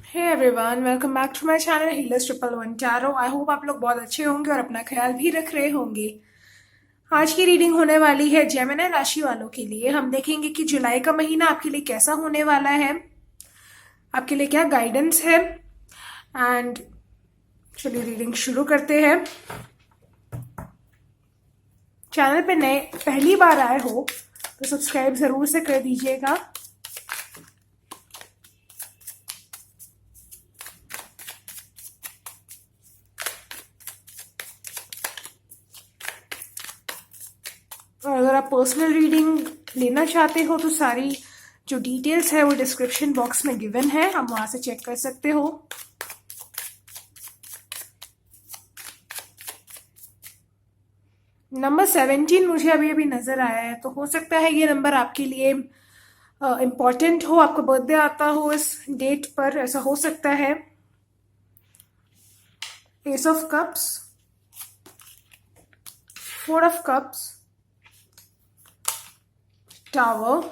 Hey everyone, welcome back to my channel healers triple one tarot. I hope आप लोग बहुत अच्छे होंगे और अपना ख्याल भी रख रहे होंगे। आज की रीडिंग होने वाली है जेमिनी राशि वालों के लिए। हम देखेंगे कि जुलाई का महीना आपके लिए कैसा होने वाला है, आपके लिए क्या गाइडेंस है। एंड चलिए रीडिंग शुरू करते हैं। चैनल पे नए पहली बार आए हो तो सब्सक्राइब जरूर से कर दीजिएगा। और अगर आप पर्सनल रीडिंग लेना चाहते हो तो सारी जो डिटेल्स है वो डिस्क्रिप्शन बॉक्स में गिवन है, आप वहां से चेक कर सकते हो। नंबर 17 मुझे अभी अभी नजर आया है, तो हो सकता है ये नंबर आपके लिए इम्पॉर्टेंट हो, आपका बर्थडे आता हो इस डेट पर, ऐसा हो सकता है। S of cups, 4 of cups, tower,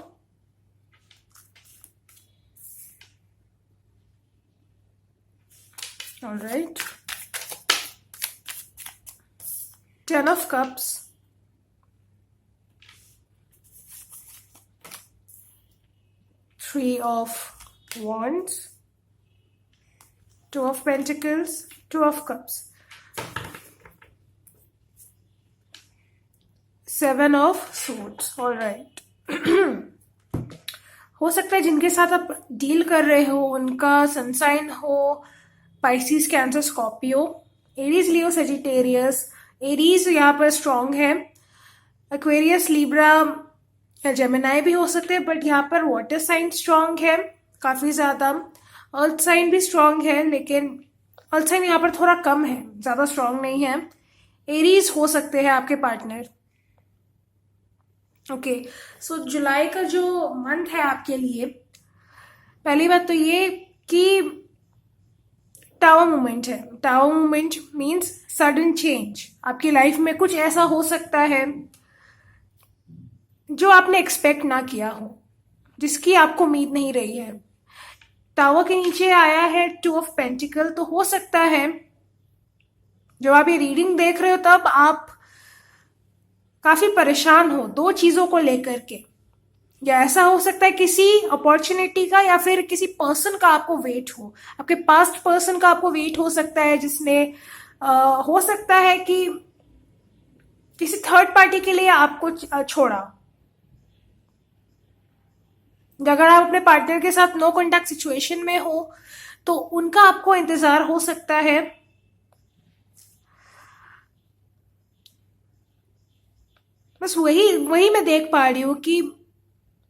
alright, 10 of cups, 3 of wands, 2 of pentacles, 2 of cups, 7 of swords, alright. हो सकता है जिनके साथ आप डील कर रहे हो उनका सनसाइन हो पाइसिस, कैंसर, स्कॉर्पियो, एरीज, लियो, सेजिटेरियस। एरीज यहाँ पर स्ट्रांग है, एक्वेरियस, लिब्रा या जेमिनाई भी हो सकते हैं, बट यहाँ पर वाटर साइन स्ट्रांग है काफी ज्यादा। अर्थ साइन भी स्ट्रांग है, लेकिन अर्थ साइन यहाँ पर थोड़ा कम है, ज्यादा स्ट्रांग नहीं है। एरीज हो सकते हैं आपके पार्टनर। ओके, सो जुलाई का जो मंथ है आपके लिए, पहली बात तो ये कि टावर मूवमेंट है। Tower movement means sudden change. आपकी लाइफ में कुछ ऐसा हो सकता है जो आपने एक्सपेक्ट ना किया हो, जिसकी आपको उम्मीद नहीं रही है। टावर के नीचे आया है 2 ऑफ पेंटिकल, तो हो सकता है जब आप ये रीडिंग देख रहे हो तब आप काफी परेशान हो दो चीजों को लेकर के, या ऐसा हो सकता है किसी अपॉर्चुनिटी का या फिर किसी पर्सन का आपको वेट हो, आपके पास्ट पर्सन का आपको वेट हो सकता है, जिसने हो सकता है कि किसी थर्ड पार्टी के लिए आपको छोड़ा। अगर आप अपने पार्टनर के साथ नो कॉन्टैक्ट सिचुएशन में हो तो उनका आपको इंतजार हो सकता है। बस वही वही मैं देख पा रही हूं कि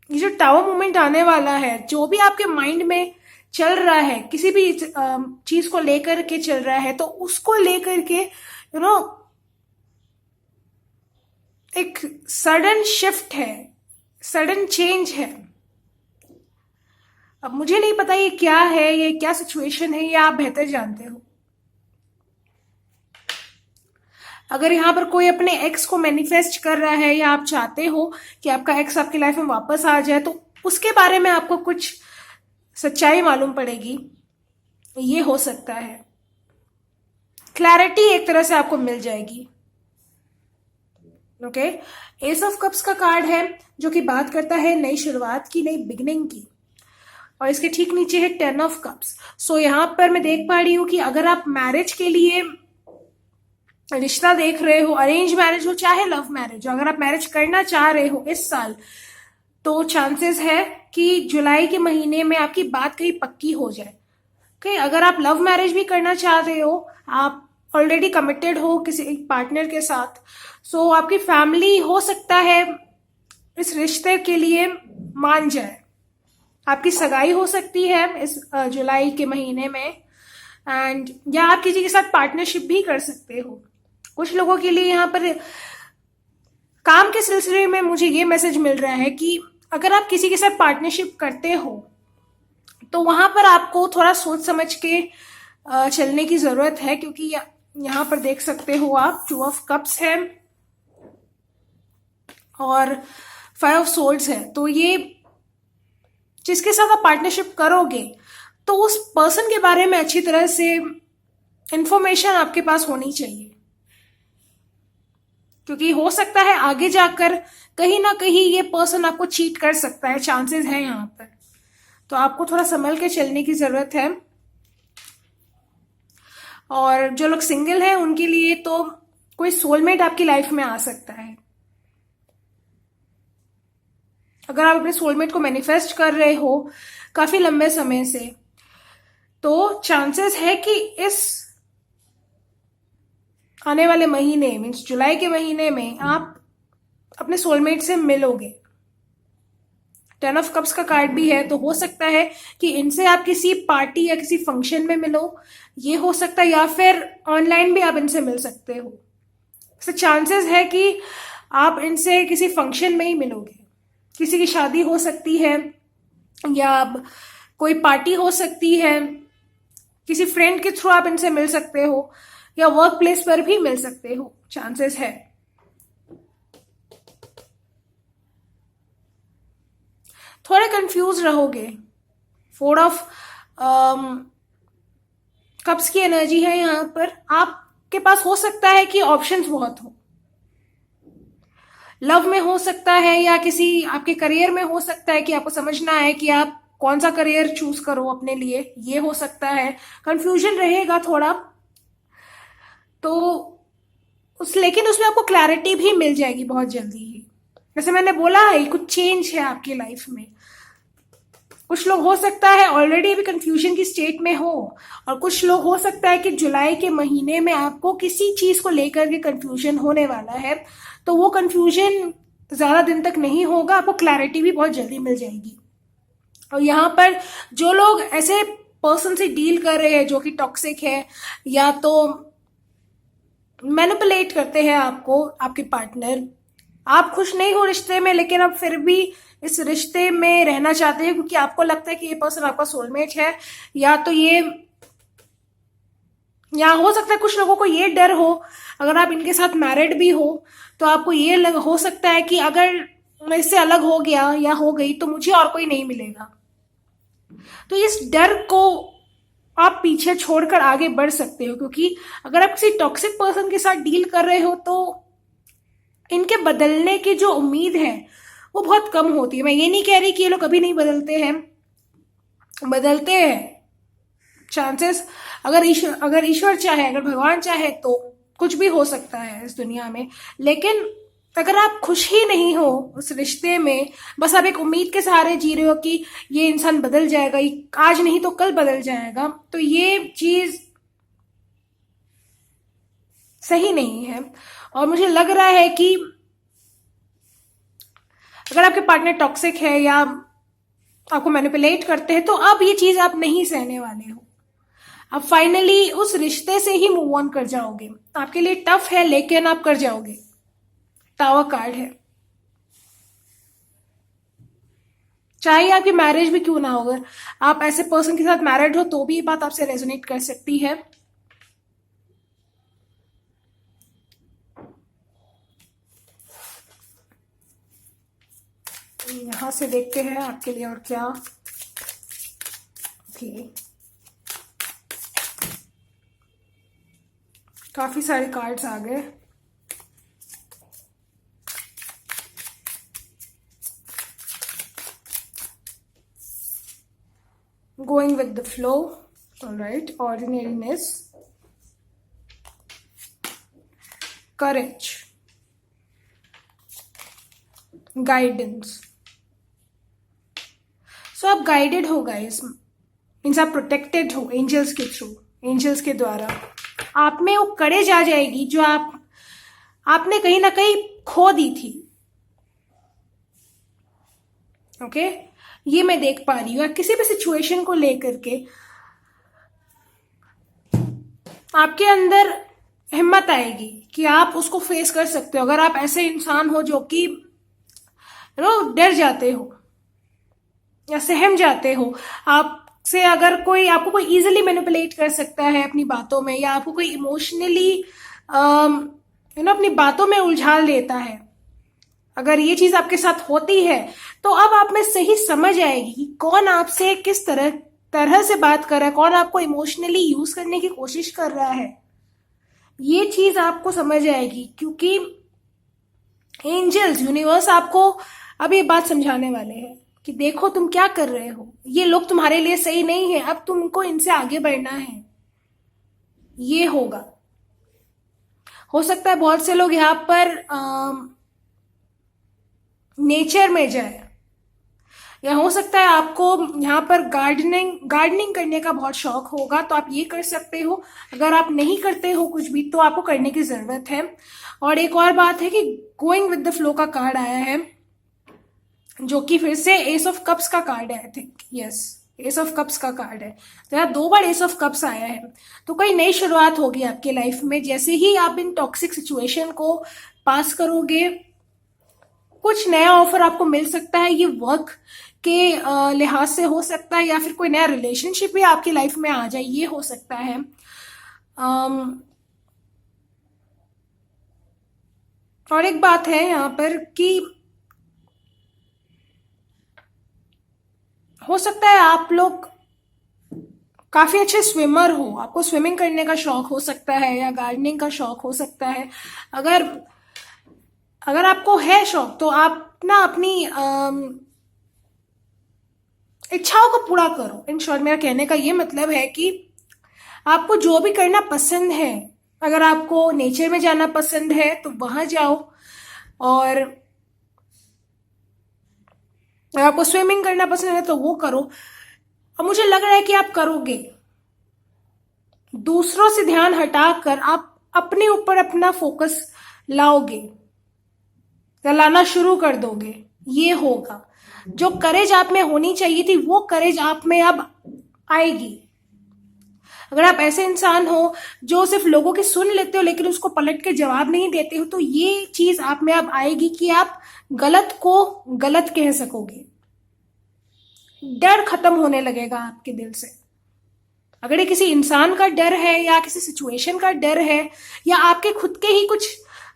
ये जो टावर मोमेंट आने वाला है, जो भी आपके माइंड में चल रहा है, किसी भी चीज को लेकर के चल रहा है, तो उसको लेकर के एक सडन शिफ्ट है, सडन चेंज है। अब मुझे नहीं पता ये क्या है, ये क्या सिचुएशन है, ये आप बेहतर जानते हो। अगर यहाँ पर कोई अपने एक्स को मैनिफेस्ट कर रहा है या आप चाहते हो कि आपका एक्स आपकी लाइफ में वापस आ जाए, तो उसके बारे में आपको कुछ सच्चाई मालूम पड़ेगी, ये हो सकता है। क्लैरिटी एक तरह से आपको मिल जाएगी। ओके, एस ऑफ कप्स का कार्ड है जो कि बात करता है नई शुरुआत की, नई बिगनिंग की, और इसके ठीक नीचे है 10 ऑफ कप्स। सो यहाँ पर मैं देख पा रही हूँ कि अगर आप मैरिज के लिए रिश्ता देख रहे हो, अरेंज मैरिज हो चाहे लव मैरिज हो, अगर आप मैरिज करना चाह रहे हो इस साल, तो चांसेस है कि जुलाई के महीने में आपकी बात कहीं पक्की हो जाए। ओके, अगर आप लव मैरिज भी करना चाह रहे हो, आप ऑलरेडी कमिटेड हो किसी एक पार्टनर के साथ, सो आपकी फैमिली हो सकता है इस रिश्ते के लिए मान जाए। आपकी सगाई हो सकती है इस जुलाई के महीने में, एंड या आप किसी के साथ पार्टनरशिप भी कर सकते हो। कुछ लोगों के लिए यहाँ पर काम के सिलसिले में मुझे ये मैसेज मिल रहा है कि अगर आप किसी के साथ पार्टनरशिप करते हो तो वहां पर आपको थोड़ा सोच समझ के चलने की जरूरत है, क्योंकि यहाँ पर देख सकते हो आप 2 ऑफ कप्स है और 5 ऑफ सोर्ड्स है। तो ये जिसके साथ आप पार्टनरशिप करोगे तो उस पर्सन के बारे में अच्छी तरह से इंफॉर्मेशन आपके पास होनी चाहिए, क्योंकि हो सकता है आगे जाकर कहीं ना कहीं ये पर्सन आपको चीट कर सकता है, चांसेस है यहाँ पर। तो आपको थोड़ा संभल के चलने की जरूरत है। और जो लोग सिंगल हैं उनके लिए तो कोई सोलमेट आपकी लाइफ में आ सकता है। अगर आप अपने सोलमेट को मैनिफेस्ट कर रहे हो काफी लंबे समय से, तो चांसेस है कि इस आने वाले महीने मीन्स जुलाई के महीने में आप अपने सोलमेट से मिलोगे। 10 ऑफ कप्स का कार्ड भी है, तो हो सकता है कि इनसे आप किसी पार्टी या किसी फंक्शन में मिलो, ये हो सकता है, या फिर ऑनलाइन भी आप इनसे मिल सकते हो। तो चांसेस है कि आप इनसे किसी फंक्शन में ही मिलोगे। किसी की शादी हो सकती है, या कोई पार्टी हो सकती है, किसी फ्रेंड के थ्रू आप इनसे मिल सकते हो, या वर्क प्लेस पर भी मिल सकते हो, चांसेस है। थोड़े कंफ्यूज रहोगे। 4 ऑफ कप्स की एनर्जी है यहां पर। आपके पास हो सकता है कि ऑप्शंस बहुत हो, लव में हो सकता है, या किसी आपके करियर में हो सकता है कि आपको समझना है कि आप कौन सा करियर चूज करो अपने लिए, ये हो सकता है। कंफ्यूजन रहेगा थोड़ा, तो लेकिन उसमें आपको क्लैरिटी भी मिल जाएगी बहुत जल्दी ही। जैसे मैंने बोला है, कुछ चेंज है आपकी लाइफ में। कुछ लोग हो सकता है ऑलरेडी अभी कंफ्यूजन की स्टेट में हो, और कुछ लोग हो सकता है कि जुलाई के महीने में आपको किसी चीज को लेकर के कंफ्यूजन होने वाला है। तो वो कंफ्यूजन ज्यादा दिन तक नहीं होगा, आपको क्लैरिटी भी बहुत जल्दी मिल जाएगी। और यहाँ पर जो लोग ऐसे पर्सन से डील कर रहे हैं जो कि टॉक्सिक है, या तो मैनिपुलेट करते हैं आपको, आपके पार्टनर, आप खुश नहीं हो रिश्ते में, लेकिन आप फिर भी इस रिश्ते में रहना चाहते हैं क्योंकि आपको लगता है कि ये पर्सन आपका सोलमेट है, या तो ये, या हो सकता है कुछ लोगों को ये डर हो, अगर आप इनके साथ मैरिड भी हो तो आपको ये हो सकता है कि अगर मैं इससे अलग हो गया या हो गई तो मुझे और कोई नहीं मिलेगा। तो इस डर को आप पीछे छोड़कर आगे बढ़ सकते हो, क्योंकि अगर आप किसी टॉक्सिक पर्सन के साथ डील कर रहे हो तो इनके बदलने की जो उम्मीद है वो बहुत कम होती है। मैं ये नहीं कह रही कि ये लोग कभी नहीं बदलते हैं, बदलते हैं। चांसेस, अगर ईश्वर चाहे, अगर भगवान चाहे तो कुछ भी हो सकता है इस दुनिया में। लेकिन अगर आप खुश ही नहीं हो उस रिश्ते में, बस आप एक उम्मीद के सहारे जी रहे हो कि ये इंसान बदल जाएगा, ये आज नहीं तो कल बदल जाएगा, तो ये चीज सही नहीं है। और मुझे लग रहा है कि अगर आपके पार्टनर टॉक्सिक है या आपको मैनिपुलेट करते हैं, तो अब ये चीज आप नहीं सहने वाले हो। आप फाइनली उस रिश्ते से ही मूव ऑन कर जाओगे। आपके लिए टफ है लेकिन आप कर जाओगे। टावर कार्ड है, चाहे आपकी मैरिज भी क्यों ना हो, अगर आप ऐसे पर्सन के साथ मैरिड हो तो भी ये बात आपसे रेजोनेट कर सकती है। यहां से देखते हैं आपके लिए और क्या। ओके, काफी सारे कार्ड्स आ गए। Going with the flow, all right. Ordinariness, courage, guidance. So आप गाइडेड हो गाइस, मीन्स आप प्रोटेक्टेड हो एंजल्स के थ्रू, एंजल्स के द्वारा। आप में वो करेज आ जाएगी जो आपने कहीं ना कहीं खो दी थी। ओके, ये मैं देख पा रही हूँ। किसी भी सिचुएशन को लेकर के आपके अंदर हिम्मत आएगी कि आप उसको फेस कर सकते हो। अगर आप ऐसे इंसान हो जो कि डर जाते हो या सहम जाते हो, आपसे अगर कोई आपको कोई इजीली मैनिपुलेट कर सकता है अपनी बातों में, या आपको कोई इमोशनली अपनी बातों में उलझा लेता है, अगर ये चीज आपके साथ होती है तो अब आप में सही समझ आएगी कि कौन आपसे किस तरह तरह से बात कर रहा है, कौन आपको इमोशनली यूज करने की कोशिश कर रहा है, ये चीज आपको समझ आएगी। क्योंकि एंजल्स, यूनिवर्स आपको अब ये बात समझाने वाले हैं कि देखो तुम क्या कर रहे हो, ये लोग तुम्हारे लिए सही नहीं है, अब तुमको इनसे आगे बढ़ना है। ये होगा। हो सकता है बहुत से लोग यहाँ पर नेचर में जाए, या हो सकता है आपको यहाँ पर गार्डनिंग करने का बहुत शौक होगा, तो आप ये कर सकते हो। अगर आप नहीं करते हो कुछ भी तो आपको करने की जरूरत है। और एक और बात है कि गोइंग विद द फ्लो का कार्ड आया है, जो कि फिर से एस ऑफ कप्स का कार्ड है। I think yes, S of cups का कार्ड है। तो यहाँ 2 बार एस ऑफ कप्स आया है, तो कोई नई शुरुआत होगी आपके लाइफ में। जैसे ही आप इन टॉक्सिक सिचुएशन को पास करोगे, कुछ नया ऑफर आपको मिल सकता है। ये वर्क के लिहाज से हो सकता है, या फिर कोई नया रिलेशनशिप भी आपकी लाइफ में आ जाए, ये हो सकता है। और एक बात है यहाँ पर कि हो सकता है आप लोग काफी अच्छे स्विमर हो, आपको स्विमिंग करने का शौक हो सकता है, या गार्डनिंग का शौक हो सकता है। अगर अगर आपको है शौक, तो आप ना अपनी इच्छाओं को पूरा करो। इन शॉर्ट मेरा कहने का ये मतलब है कि आपको जो भी करना पसंद है, अगर आपको नेचर में जाना पसंद है तो वहां जाओ, और अगर आपको स्विमिंग करना पसंद है तो वो करो। और मुझे लग रहा है कि आप करोगे। दूसरों से ध्यान हटाकर आप अपने ऊपर अपना फोकस लाओगे, या लाना शुरू कर दोगे, ये होगा। जो करेज आप में होनी चाहिए थी, वो करेज आप में अब आएगी। अगर आप ऐसे इंसान हो जो सिर्फ लोगों की सुन लेते हो लेकिन उसको पलट के जवाब नहीं देते हो, तो ये चीज आप में अब आएगी कि आप गलत को गलत कह सकोगे। डर खत्म होने लगेगा आपके दिल से। अगर ये किसी इंसान का डर है, या किसी सिचुएशन का डर है, या आपके खुद के ही कुछ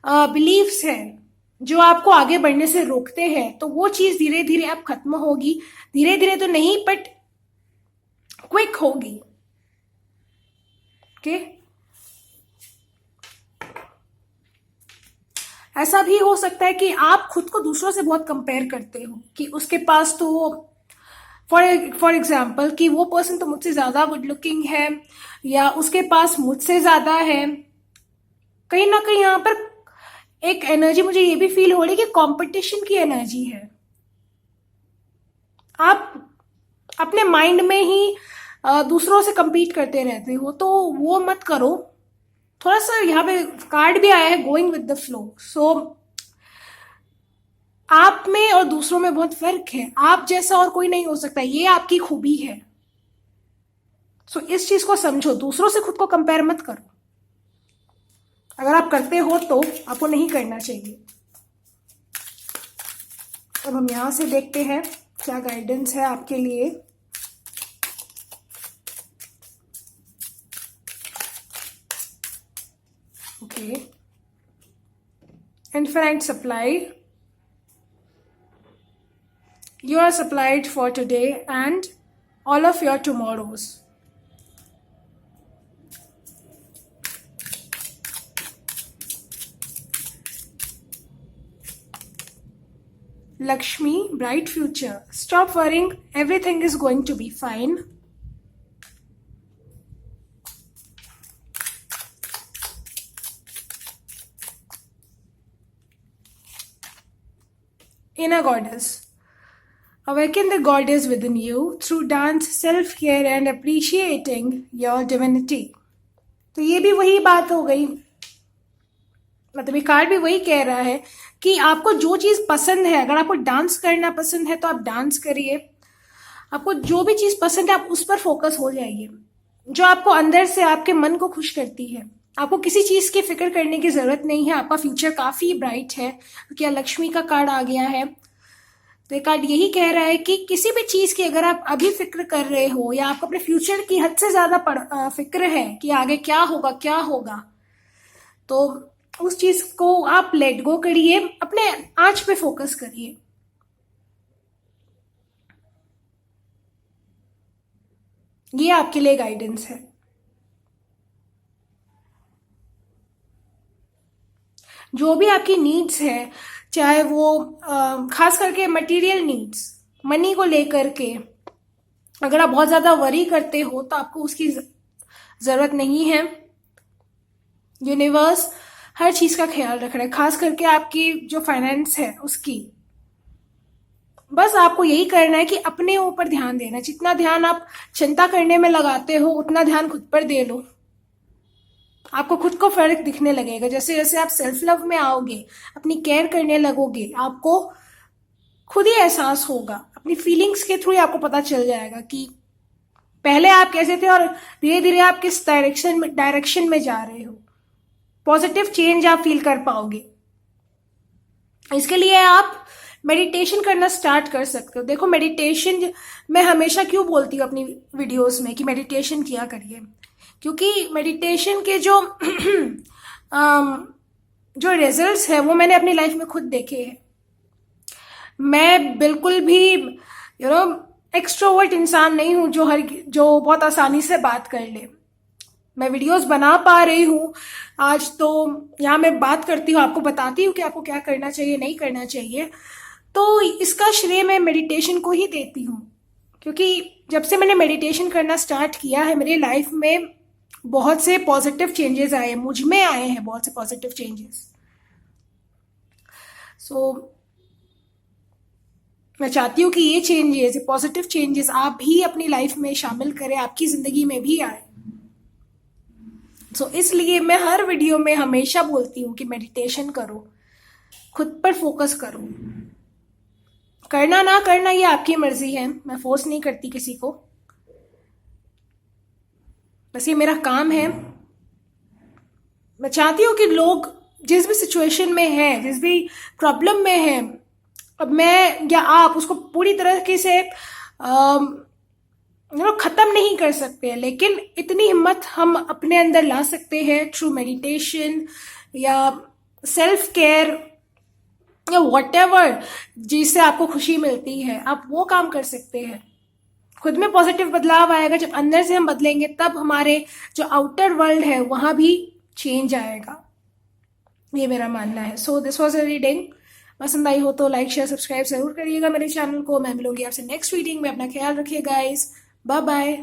बिलीव्स हैं जो आपको आगे बढ़ने से रोकते हैं, तो वो चीज धीरे धीरे अब खत्म होगी। धीरे धीरे तो नहीं, बट क्विक होगी। ओके, ऐसा भी हो सकता है कि आप खुद को दूसरों से बहुत कंपेयर करते हो, कि उसके पास तो फॉर एग्जाम्पल कि वो पर्सन तो मुझसे ज्यादा गुड लुकिंग है, या उसके पास मुझसे ज्यादा है। कहीं ना कहीं यहाँ पर एक एनर्जी मुझे ये भी फील हो रही है कि कंपटीशन की एनर्जी है। आप अपने माइंड में ही दूसरों से compete करते रहते हो, तो वो मत करो। थोड़ा सा यहाँ पे कार्ड भी आया है गोइंग विद द फ्लो। सो आप में और दूसरों में बहुत फर्क है। आप जैसा और कोई नहीं हो सकता, ये आपकी खूबी है। सो इस चीज को समझो, दूसरों से खुद को कंपेयर मत करो। अगर आप करते हो तो आपको नहीं करना चाहिए। अब हम यहां से देखते हैं क्या गाइडेंस है आपके लिए। Okay, infinite supply, you are supplied for today and all of your tomorrows. Lakshmi, bright future. Stop worrying, everything is going to be fine. Inner goddess. Awaken the goddess within you through dance, self-care and appreciating your divinity. तो ये भी वही बात हो गई, मतलब ये card भी वही कह रहा है कि आपको जो चीज पसंद है, अगर आपको डांस करना पसंद है तो आप डांस करिए। आपको जो भी चीज पसंद है आप उस पर फोकस हो जाइए, जो आपको अंदर से आपके मन को खुश करती है। आपको किसी चीज की फिक्र करने की जरूरत नहीं है। आपका फ्यूचर काफी ब्राइट है, क्योंकि लक्ष्मी का कार्ड आ गया है। तो ये कार्ड यही कह रहा है कि किसी भी चीज की अगर आप अभी फिक्र कर रहे हो, या आपको अपने फ्यूचर की हद से ज्यादा फिक्र है कि आगे क्या होगा, तो उस चीज को आप लेट गो करिए, अपने आज पे फोकस करिए। ये आपके लिए गाइडेंस है। जो भी आपकी नीड्स है, चाहे वो खास करके मटेरियल नीड्स, मनी को लेकर के, अगर आप बहुत ज्यादा वरी करते हो तो आपको उसकी जरूरत नहीं है। यूनिवर्स हर चीज का ख्याल रख रहा है, खास करके आपकी जो फाइनेंस है उसकी। बस आपको यही करना है कि अपने ऊपर ध्यान देना है। जितना ध्यान आप चिंता करने में लगाते हो उतना ध्यान खुद पर दे लो, आपको खुद को फर्क दिखने लगेगा। जैसे जैसे आप सेल्फ लव में आओगे, अपनी केयर करने लगोगे, आपको खुद ही एहसास होगा, अपनी फीलिंग्स के थ्रू ही आपको पता चल जाएगा कि पहले आप कैसे थे और धीरे धीरे आप किस डायरेक्शन में जा रहे हो। पॉजिटिव चेंज आप फील कर पाओगे। इसके लिए आप मेडिटेशन करना स्टार्ट कर सकते हो। देखो, मेडिटेशन मैं हमेशा क्यों बोलती हूँ अपनी वीडियोस में कि मेडिटेशन किया करिए, क्योंकि मेडिटेशन के जो जो रिजल्ट्स है वो मैंने अपनी लाइफ में खुद देखे हैं। मैं बिल्कुल भी एक्सट्रोवर्ट इंसान नहीं हूं जो बहुत आसानी से बात कर ले। मैं वीडियोस बना पा रही हूँ आज, तो यहाँ मैं बात करती हूँ, आपको बताती हूँ कि आपको क्या करना चाहिए, नहीं करना चाहिए। तो इसका श्रेय मैं मेडिटेशन को ही देती हूँ, क्योंकि जब से मैंने मेडिटेशन करना स्टार्ट किया है मेरी लाइफ में बहुत से पॉजिटिव चेंजेस आए हैं, मुझ में आए हैं बहुत से पॉजिटिव चेंजेस। सो मैं चाहती हूँ कि ये चेंजेस, पॉजिटिव चेंजेस आप भी अपनी लाइफ में शामिल करें, आपकी जिंदगी में भी आए। इसलिए मैं हर वीडियो में हमेशा बोलती हूँ कि मेडिटेशन करो, खुद पर फोकस करो। करना ना करना ये आपकी मर्जी है, मैं फोर्स नहीं करती किसी को, बस ये मेरा काम है। मैं चाहती हूँ कि लोग जिस भी सिचुएशन में है, जिस भी प्रॉब्लम में है, अब मैं या आप उसको पूरी तरह से खत्म नहीं कर सकते हैं, लेकिन इतनी हिम्मत हम अपने अंदर ला सकते हैं थ्रू मेडिटेशन या सेल्फ केयर या व्हाटएवर जिससे आपको खुशी मिलती है, आप वो काम कर सकते हैं। खुद में पॉजिटिव बदलाव आएगा। जब अंदर से हम बदलेंगे तब हमारे जो आउटर वर्ल्ड है वहां भी चेंज आएगा, ये मेरा मानना है। So this was a reading. पसंद आई हो तो लाइक शेयर सब्सक्राइब जरूर करिएगा मेरे चैनल को। मैं मिलूंगी आपसे नेक्स्ट रीडिंग में। अपना ख्याल रखिए गाइस, बाय बाय।